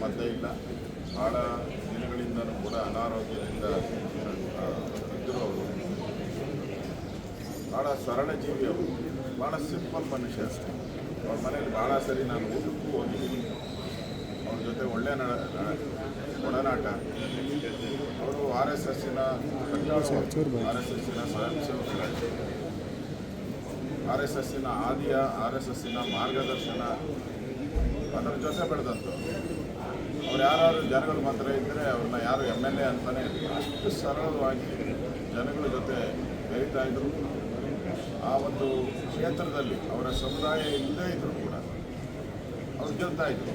ಮಧ್ಯೆ ಇಲ್ಲ. ಭಾಳ ದಿನಗಳಿಂದಲೂ ಕೂಡ ಅನಾರೋಗ್ಯದಿಂದ ಇದ್ದರು ಅವರು. ಭಾಳ ಸರಳ ಜೀವಿ ಅವರು, ಭಾಳ ಸಿಂಪಲ್ ಮನುಷ್ಯ ಅಷ್ಟೇ. ಅವ್ರ ಮನೇಲಿ ಭಾಳ ಸರಿ ನಾನು ಊಟಕ್ಕೂ ಹೋಗಿದ್ದೀನಿ. ಅವ್ರ ಜೊತೆ ಒಳ್ಳೆಯ ಒಡನಾಟ. ಅವರು ಆರ್ ಎಸ್ ಎಸ್ಸಿನ ಸ್ವಯಂ ಸೇವಕರಾಗಿ, ಆರ್ ಎಸ್ ಎಸ್ಸಿನ ಆದಿಯ ಆರ್ ಎಸ್ ಎಸ್ಸಿನ ಮಾರ್ಗದರ್ಶನ ಅದರ ಜೊತೆ ಬೆಳೆದಂಥವ್ರು. ಅವ್ರು ಯಾರು ಜನಗಳ ಮಾತ್ರ ಇದ್ದರೆ ಅವ್ರನ್ನ ಯಾರು ಎಮ್ ಎಲ್ ಎ ಅಂತಲೇ ಅಷ್ಟು ಸರಳವಾಗಿ ಜನಗಳ ಜೊತೆ ಬೆರೀತಾ ಇದ್ದರು. ಆ ಒಂದು ಕ್ಷೇತ್ರದಲ್ಲಿ ಅವರ ಸಮುದಾಯ ಇಲ್ಲದೇ ಇದ್ದರೂ ಕೂಡ ಅವ್ರು ಗೆಲ್ತಾ ಇದ್ರು.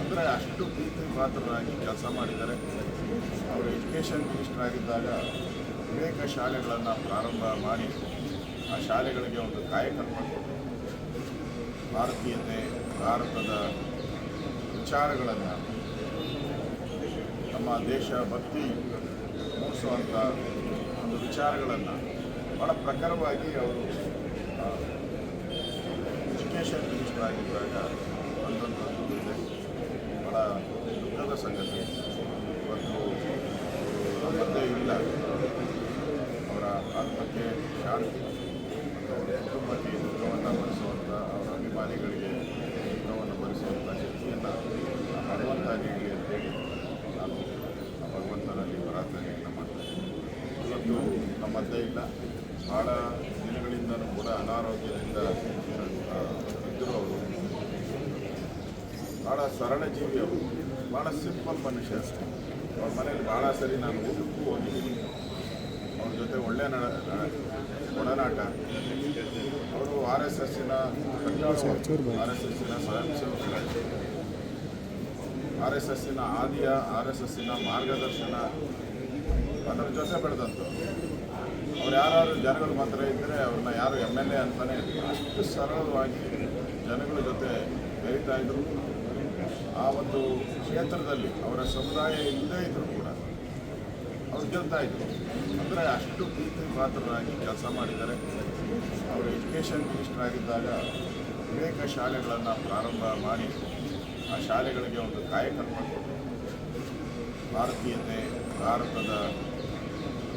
ಅಂದರೆ ಅಷ್ಟು ಪ್ರೀತಿ ಪಾತ್ರರಾಗಿ ಕೆಲಸ ಮಾಡಿದ್ದಾರೆ. ಅವರು ಎಜುಕೇಷನ್ ಮಿನಿಸ್ಟರ್ ಆಗಿದ್ದಾಗ ಅನೇಕ ಶಾಲೆಗಳನ್ನು ಪ್ರಾರಂಭ ಮಾಡಿ ಆ ಶಾಲೆಗಳಿಗೆ ಒಂದು ಕಾಯಕಲ್ಪ ಕೊಟ್ಟು ಭಾರತೀಯತೆ, ಭಾರತದ ವಿಚಾರಗಳನ್ನು, ನಮ್ಮ ದೇಶ ಭಕ್ತಿ ಮೂಡಿಸುವಂಥ ಒಂದು ವಿಚಾರಗಳನ್ನು ಭಾಳ ಪ್ರಖರವಾಗಿ ಅವರು ಎಜುಕೇಷನ್ ಮಿನಿಸ್ಟರ್ ಆಗಿದ್ದಾಗ ಬಂದಂಥದ್ದು ಇದೆ. ಭಾಳ ದುಃಖದ ಸಂಗತಿ. ಇವತ್ತು ನಮ್ಮ ಮಧ್ಯೆ ಇಲ್ಲ. ಅವರ ಆತ್ಮಕ್ಕೆ ಶಾಂತಿ ಮತ್ತು ಅವರ ಕುಟುಂಬಕ್ಕೆ ದುಃಖವನ್ನು ಭರಿಸುವಂಥ, ಅವರ ಅಭಿಮಾನಿಗಳಿಗೆ ದುಃಖವನ್ನು ಭರಿಸುವಂಥ ಶಕ್ತಿಯನ್ನು ಭಗವಂತ ನೀಡಲಿ ಅಂತೇಳಿ ನಾನು ಆ ಭಗವಂತನಲ್ಲಿ ಪ್ರಾರ್ಥನೆಯನ್ನು ಮಾಡ್ತೇನೆ. ಇವತ್ತು ನಮ್ಮ ಮಧ್ಯೆ ಇಲ್ಲ. ಭಾಳ ದಿನಗಳಿಂದಲೂ ಕೂಡ ಅನಾರೋಗ್ಯದಿಂದ ಇದ್ದರು ಅವರು. ಭಾಳ ಸರಳ ಜೀವಿ ಅವರು, ಭಾಳ ಸಿಂಪಲ್ ಮನುಷ್ಯ ಅಷ್ಟೇ. ಅವ್ರ ಮನೇಲಿ ಭಾಳ ಸರಿ ನಾನು ಊಟಕ್ಕೂ ಹೋಗಿದ್ದೀನಿ. ಅವ್ರ ಜೊತೆ ಒಳ್ಳೆಯ ಒಡನಾಟ. ಅವರು ಆರ್ ಎಸ್ ಎಸ್ಸಿನ ಸ್ವಯಂ ಸೇವಕರಾಗಿ, ಆರ್ ಎಸ್ ಎಸ್ಸಿನ ಆದಿಯ ಆರ್ ಎಸ್ ಎಸ್ಸಿನ ಮಾರ್ಗದರ್ಶನ ಅದರ ಜೊತೆ ಬೆಳೆದಂಥವ್ರು. ಅವ್ರು ಯಾರು ಜನಗಳ ಮಾತ್ರ ಇದ್ದರೆ ಅವ್ರನ್ನ ಯಾರು ಎಮ್ ಎಲ್ ಎ ಅಂತಲೇ ಅಷ್ಟು ಸರಳವಾಗಿ ಜನಗಳ ಜೊತೆ ಬೆರೀತಾ ಇದ್ದರು. ಆ ಒಂದು ಕ್ಷೇತ್ರದಲ್ಲಿ ಅವರ ಸಮುದಾಯ ಇಲ್ಲದೇ ಇದ್ದರೂ ಕೂಡ ಅವ್ರು ಗೆಲ್ತಾ ಇದ್ರು. ಅಂದರೆ ಅಷ್ಟು ಪ್ರೀತಿ ಪಾತ್ರರಾಗಿ ಕೆಲಸ ಮಾಡಿದ್ದಾರೆ. ಅವರು ಎಜುಕೇಷನ್ ಮಿನಿಸ್ಟರ್ ಆಗಿದ್ದಾಗ ಅನೇಕ ಶಾಲೆಗಳನ್ನು ಪ್ರಾರಂಭ ಮಾಡಿ ಆ ಶಾಲೆಗಳಿಗೆ ಒಂದು ಕಾಯಕಲ್ಪ ಕೊಟ್ಟು ಭಾರತೀಯತೆ, ಭಾರತದ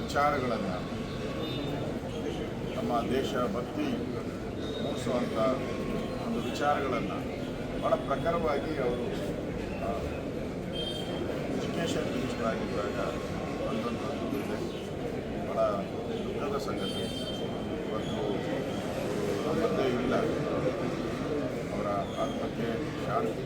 ವಿಚಾರಗಳನ್ನು, ನಮ್ಮ ದೇಶ ಭಕ್ತಿ ಮೂಡಿಸುವಂಥ ಒಂದು ವಿಚಾರಗಳನ್ನು ಭಾಳ ಪ್ರಖರವಾಗಿ ಅವರು ಎಜುಕೇಷನ್ ಮಿನಿಸ್ಟರ್ ಆಗಿದ್ದಾಗ ಬಂದಂಥದ್ದು ಇದೆ. ಭಾಳ ದುಃಖದ ಸಂಗತಿ. ಇವತ್ತು ನಮ್ಮ ಮಧ್ಯೆ ಇಲ್ಲ. ಅವರ ಆತ್ಮಕ್ಕೆ ಶಾಂತಿ